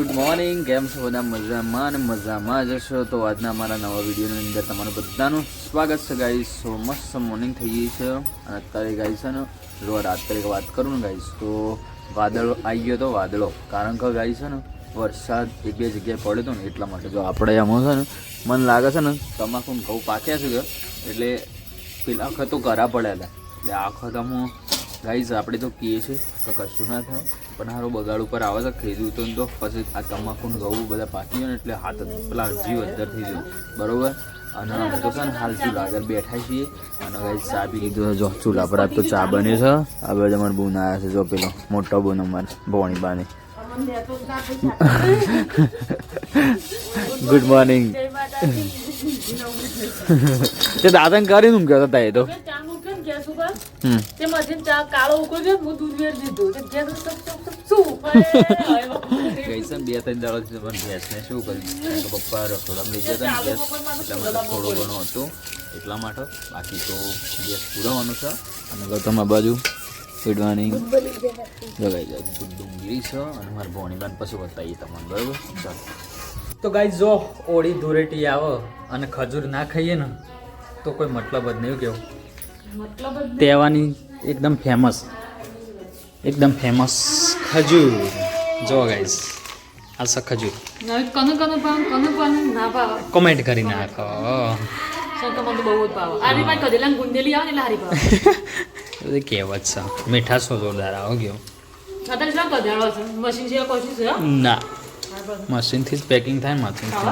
Good morning. કેમ છો બધા? મજામાં અને મજામાં જ હશો. તો આજના અમારા નવા વિડીયોની અંદર તમારું બધાનું સ્વાગત છે ગાઈસ. સો મસ્ત મોર્નિંગ થઈ ગઈ છે અને અત્યારે ગાઈસ છે ને જો રાત્રે વાત કરું ને ગાઈસ તો વાદળો આવી ગયો તો વાદળો, કારણ કે ગાઈસ છે ને વરસાદ એક બે જગ્યાએ પડ્યો હતો ને એટલા માટે. જો આપણે આમાં છે ને મને લાગે છે ને તમાકુ ઘઉં પાક્યા છે એટલે પેલા વખત તો કરા પડ્યા હતા એટલે આ વખત અમે ગાઈઝ આપણે તો કહીએ છીએ તો કશું ના થાય, પણ સારું બગાડ ઉપર આવે છે ખેડૂ તો પછી આ તમાકુ ઘઉં બધા પાકી ગયો ને એટલે હાથ પેલા જીવ અંદર થઈ ગયો બરાબર. અને અમે તો છે ને હાલ ચૂલા આગળ બેઠા છીએ અને ગાઈઝ ચા પી લીધું. જો ચૂલા પર આજ તો ચા બને છે. આ બાજુ અમારે બૂન આવ્યા છે, જો પેલો મોટો બૂન અમારે ભોણી બાને. Good morning. તે દાદા કરી નું કહેતા હતા એ તો બે ત્રણ દાડો પણ ગેસને શું કર્યું પપ્પા રસોડામાં લઈ ગયા હતા ગેસ એટલા માટે થોડો ઘણો હતો એટલા માટે. બાકી તો ગેસ પૂરવાનું છે. અને તમારી બાજુ ગુડ મોર્નિંગ જગાઈ જાય ડુંગળી છે અને મારા ભોણી બાન પછી બતાવીએ તમને બરાબર. ચાલો તો ગાઈ જો ઓળી ધૂળેટી આવે અને ખજૂર ના ખાઈએ ને તો કોઈ મતલબ જ નહીં. કેવું તહેવાની એકદમ ફેમસ ખજૂર. જો ગાઈસ આ છે ખજૂર. કોમેન્ટ કરી નાખો. કહેવત છે મીઠાશો જોરદાર આવો ગયો. ના મશીનથી જ પેકિંગ થાય ને મશીનથી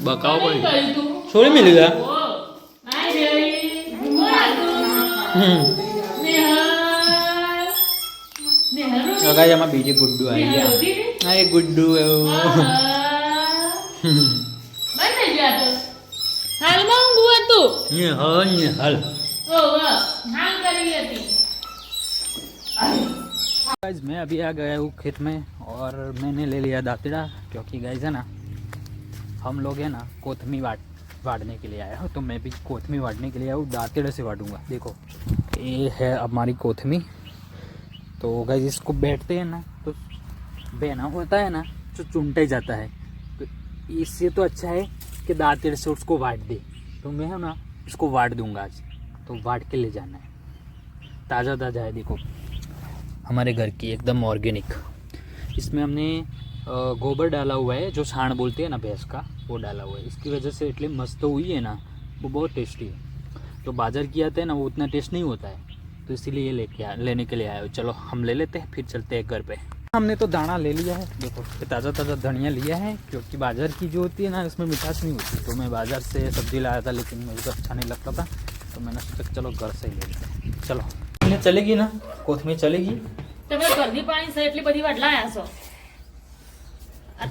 બકાવ પડી છોડી મેલી ગયા. એમાં બીજી ગુડ્ડુ આવી ગયા. હા એ ગુડ્ડુ એવું मैं अभी आ गया हूँ खेत में और मैंने ले लिया दातड़ा, क्योंकि गाइस है ना हम लोग है ना कोथमी वाटने के लिए आया हूँ. तो मैं भी कोथमी वाटने के लिए आया हूँ, दातड़े से वाटूंगा. देखो ये है हमारी कोथमी. तो गाइस इसको बैठते हैं ना तो बेना होता है ना तो चुनटा जाता है, तो इससे तो अच्छा है कि दातड़े से उसको वाट दे. तो मैं है ना इसको वाट दूंगा आज. तो वाट के ले जाना है. ताज़ा ताज़ा है देखो, हमारे घर की एकदम ऑर्गेनिक. इसमें हमने गोबर डाला हुआ है, जो छाण बोलते हैं ना भैंस का, वो डाला हुआ है. इसकी वजह से इतनी मस्त हुई है ना, वो बहुत टेस्टी है. तो बाजार की आते हैं ना वो उतना टेस्ट नहीं होता है, तो इसीलिए ये लेने के लिए आए हो. चलो हम ले लेते हैं फिर चलते हैं घर पे. हमने तो दाना ले लिया है. देखो ताज़ा ताज़ा धनिया लिया है, क्योंकि बाजार की जो होती है ना उसमें मिठास नहीं होती. तो मैं बाजार से सब्जी लाया था लेकिन मुझे तो अच्छा नहीं लगता था, तो मैंने सोचा चलो घर से ही ले लेते हैं. चलो चलेगी ना कोथमीर चलेगी. તમે ઘરની પાણી છે એટલી બધી વાટ લાયા છો.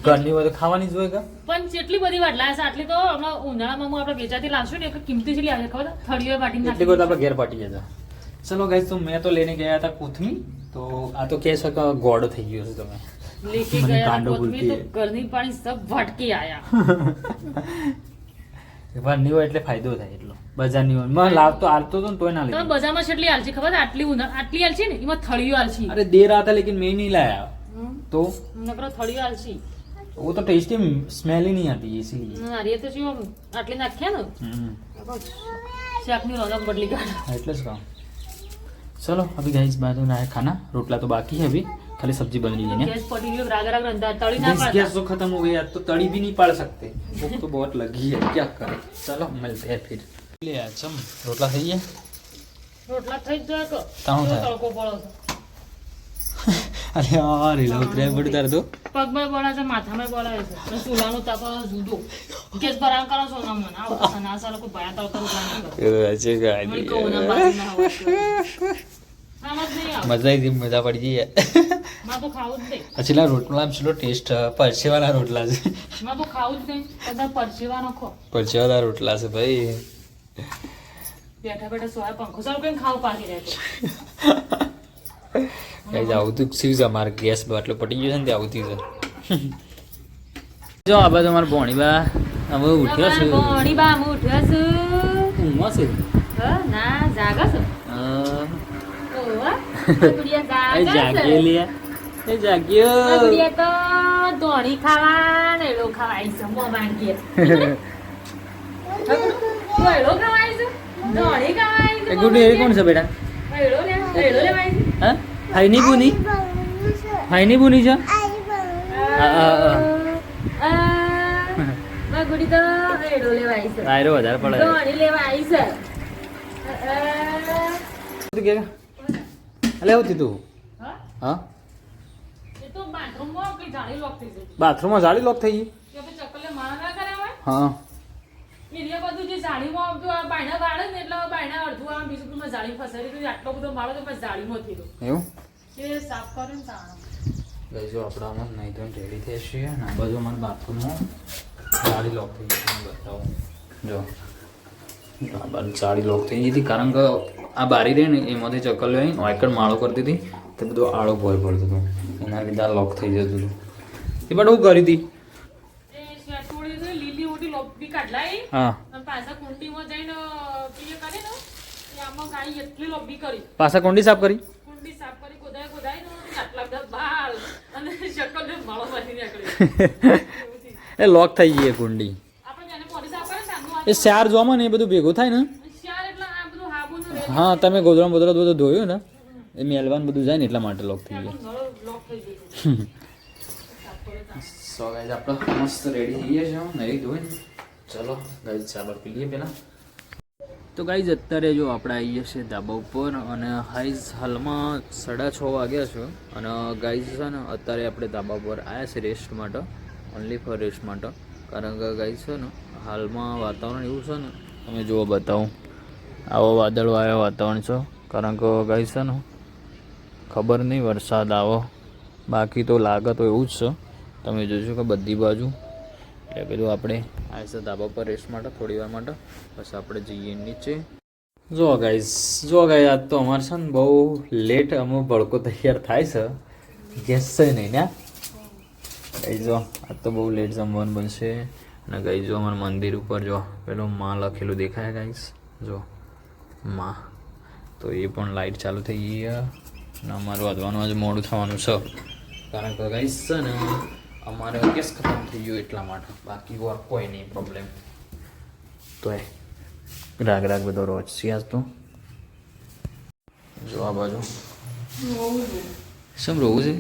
ઘરની બધું ખાવાની જ હોય. પણ જેટલી બધી વાટ લાયા છે આટલી તો હમણાં ઉનાળામાં હું આપણે વેચાતી લાવશું ને એક કિંમતી જ લાવે ખબર થળીઓ વાટીને એટલી બધું આપણે ઘેર પાટી જતા. ચલો ગાઈસ તો मैं तो लेने गया था कोथमी. तो આ તો કહે છે કે ગોળો થઈ ગયો છે. તમે લેકે ગયા કોથમી તો ઘરની પાણી સબ વાટકી આયા. ઘરની હોય એટલે ફાયદો થાય એટલો. બજારની હોય માં લાવતો આલતો તો તોય ના લે. તો બજારમાં કેટલી આલસી ખબર આટલી આટલી આલસી ને એમાં થળીઓ આલસી. अरे दे रहा था लेकिन मैं नहीं लाया. तो નકરો થળીઓ આલસી. वो तो टेस्टी स्मेल ही नहीं आती है इसीलिए. અરે તો શું આટલી નાખ્યા ને શાકની રોનક બદલી કાઢ. એટલે જ કહું. चलो अभी गाइस बाद में आया खाना. रोटला तो बाकी है, अभी खाली सब्जी बन रही है. ગેસ પડી ગયો રાગ રાગ રંધા તળી ના પાડતા. गैस तो खत्म हो गया तो तड़ी भी नहीं पाड़ सकते. भूख तो बहुत लगी है, क्या करें. चलो मिलते हैं फिर. ले चम रोटला થઈ ગયા. રોટલા થઈ જાય કે તાવ થાય. તડકો પડો છે. અરે યાર એ ઉતરે બડ તાર તો પગમાં બોલા છે માથામાં બોલા છે અને ચૂલાનો તાપ જુદો ગેસ ભરામ કરો છો ના મને આવો ના સાલો કોઈ ભયા તળતર ઉઠાને અચ્છા ગાડી મજા આવી મજા પડી ગઈ. માં તો ખાવું જ નહીં. અચલા રોટલા ચલો ટેસ્ટ પરસેવાના રોટલા છે. માં તો ખાવું જ નહીં. બધા પરસેવાનો ખો પરસેવાના રોટલા છે ભાઈ. બેઠા બેઠા સોયા પંખો ચાલુ કરીને ખાવ પાકી રહેતો. ગાઈસ આવતું થયું છે અમારે ગેસ બાટલો પટી ગયો છે ને તે આવતું છે. જો આ બાજુ અમારા ભોણીબા હવે ઉઠ્યો છું ગોણી બા હું ઉઠ્યો છું ઊંઘમાં છે ના જાગો છો ઓવા ગુડિયા એ જાગે જાગ્યો લે એ જાગ્યો ગુડિયા તો ધોણી ખાવા ને એલો ખાવાય છે મો માંગીએ તો એલો ખાવાય છે ધોણી ખાવાય છે એ ગુડી એ કોણ છે બેટા એલો લે વાય છે હા હાઈની બુની હાઈની બુની છે ગુડી તો એલો લેવાય છે તાયરો વધારે પડે ધોણી લેવાય છે તું કે અલે આવતી તું હા હા એ તો બાથરૂમમાં કઈ જાળી લોક થઈ ગઈ બાથરૂમમાં જાળી લોક થઈ ગઈ કે પછી ચક્કલે મારા ના કરે હોય હા એટલે બધું જે જાળીમાં આવતું આ બાયણા વાળે ને એટલે બાયણા અડધું આમ બીજું બધું જાળી ફસાઈ તો આટલો બધો માળો તો પછી જાળીમાં થયો એવું એ સાફ કરે ને તાણ ગઈ જો આપણા આમાં નહીં તો રેડી થઈ છીએ ને આ બાજુ અમારા બાથરૂમમાં જાળી લોક થઈ ગઈ તમને બતાવું જો આ બાજુ જાળી લોક થઈ ગઈ હતી કારણ કે આ બારી રહી ને એમાંથી ચક્કર લઈ વાયકડ માળો કરતી હતી તો બધો આળો ભોય પડતો હતો એના લીધે આ લોક થઈ જતું હતું એ પણ હું કરી હતી એ થોડી લીલી ઓટી લોબી કાઢલાઈ હા અને પાછા કુંડીમાં જઈને પીએ કરે ને એ આમાં ગાઈ એટલી લોબી કરી પાછા કોંડી સાફ કરી કુંડી સાફ કરી ગોદાય ને આટલા બધા બાલ અને ચક્કર ને માળો માંથી નીકળી એ લોક થઈ ગઈ એ કુંડી આપણે જેને પોલીસ સાફ કરે ને આનું એ ચાર જોમાં ને એ બધું ભેગું થાય ને શિયાળ એટલે આ બધું હાબુનું રે હા તમે ગોદરા બોદરા બધું ધોયું ને એ મેલવાન બધું જાય ને એટલા માટે લોક થઈ ગયું લોક થઈ ગયું સો ગાઈઝ આપણે મસ્ત રેડી થઈ ગયા છે નહીં ધોઈને ચલો ગાઈઝ ચાબર પી લઈએ પહેલાં તો ગાઈઝ અત્યારે જો આપણે આવી ગયા છે ધાબા ઉપર અને હાલમાં 6:30 વાગ્યા છે અને ગાઈઝ છે ને અત્યારે આપણે ધાબા ઉપર આવ્યા છે રેસ્ટ માટે ઓનલી ફોર રેસ્ટ માટે કારણ કે ગાઈઝ છે ને હાલમાં વાતાવરણ એવું છે ને તમે જુઓ બતાવું આવો વાદળવાળા વાતાવરણ છે કારણ કે ગાઈઝ છે ને ખબર નહીં વરસાદ આવો બાકી તો લાગે તો એવું જ છે તમે જોશો કે બધી બાજુ એટલે પેલું આપણે આ ધાબા પર રેસ્ટ માટે થોડી વાર માટે પછી આપણે જઈએ નીચે જો ગાઈઝ આજ તો અમારે છે ને બહુ લેટ અમે ભડકો તૈયાર થાય છે ગેસ છે નહીં ને ગાઈઝ જો આજ તો બહુ લેટ જમવાનું બનશે અને ગાઈઝ જો અમારા મંદિર ઉપર જો પેલું માં લખેલું દેખાય ગાઈઝ જો માં તો એ પણ લાઇટ ચાલુ થઈ ગઈ અને અમારું વધવાનું આજે મોડું થવાનું છે કારણ કે ગાઈઝ છે ને અમારે ગેસ ખતમ થઈ ગયો એટલા માટે બાકી કોઈ નહીં પ્રોબ્લેમ તો એ રાગ બધો રોજ છે આજ તો જો આ બાજુ શું રોવું છે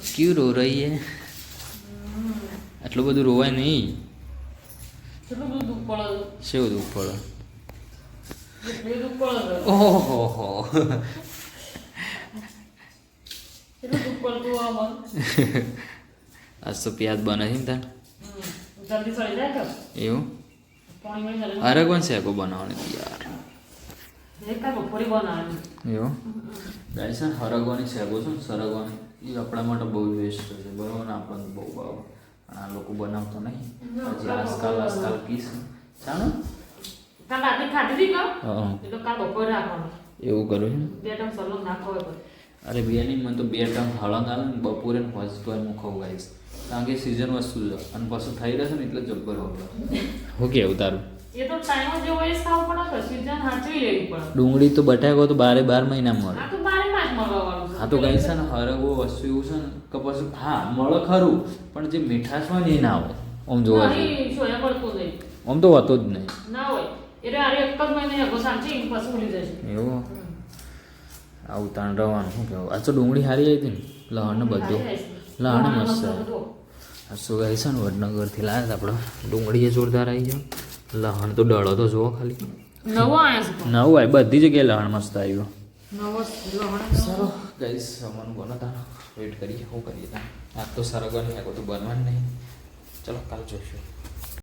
ક્યું રો રહી હે આટલું બધું રોવાય નહીં કેટલું બધું દુઃખ પડે શું દુઃખ પડે કેટલું દુઃખ પડે ઓહો કેટલું દુઃખ પડતું આમાં આજ તો પ્યાજ બને છે ને તાર જલ્દી સળી જાય કે એવું પાણી મળી જાય અરે કોણ શેકો બનાવવાની યાર એક કા બપોરી બનાવવાની એવું ગાય છે હરગવાની શેકો છે ને સરગવાની એ આપણા માટે બહુ વેસ્ટ છે બરાબર ને આપણને બહુ ભાવ પણ આ લોકો બનાવતો નહીં હજી આજકાલ પીસ ચાલો કાલ રાતે ખાધી હતી કા હા એ તો કાલ બપોરે રાખવાનું એવું કરું છે બે ટાઈમ સલગ નાખવા પડે અરે બિયાની મને તો 2 ટાઈમ હળંગ આવે ને બપોરે ને ફર્સ્ટ તો હું ખાઉં ગાઈશ કારણ કે સિઝન વસ્તુ છે અને પાછું થઈ રહેશે ને એટલે જબ્બર હોગલો હું કેવું તારું એ તો ટાઈમ જ એવો એ ખાવ પડે તો સીઝન હાચવી લેવી પડે ડુંગળી તો બટાકો તો 12 મહિના મળે આ તો બારે માં જ મળવાનું છે હા તો ગાઈશ છે ને હરગવો વસ્તુ એવું છે ને કે પછી હા મળે ખરું પણ જે મીઠાશ હોય ને એ ના આવે આમ જોવા જઈએ નહીં સોયા પડતું નહીં આમ તો હોતો જ નહીં ના હોય એટલે આરે એક જ મહિને આગો સાંચી પછી ભૂલી જશે એવું આવું તાણ રવાનું શું કહેવું આ તો ડુંગળી સારી આવી હતી ને લહણ ને બધું લહણ મસ્ત આ શું કહે છે ને વડનગરથી લાવ્યા હતા આપણે ડુંગળી એ જોરદાર આવી ગયો લહણ તો ડળો તો જુઓ ખાલી નવો આયા છે નવું આવી બધી જગ્યાએ લહણ મસ્ત આવ્યું નવો લહણ સારો ગાઈસ જમવાનું બનો તારો વેઇટ કરીએ શું કરીએ તાર આજ તો સરગવાની આ બધું બનવાનું નહીં ચલો કાલ જોઈશું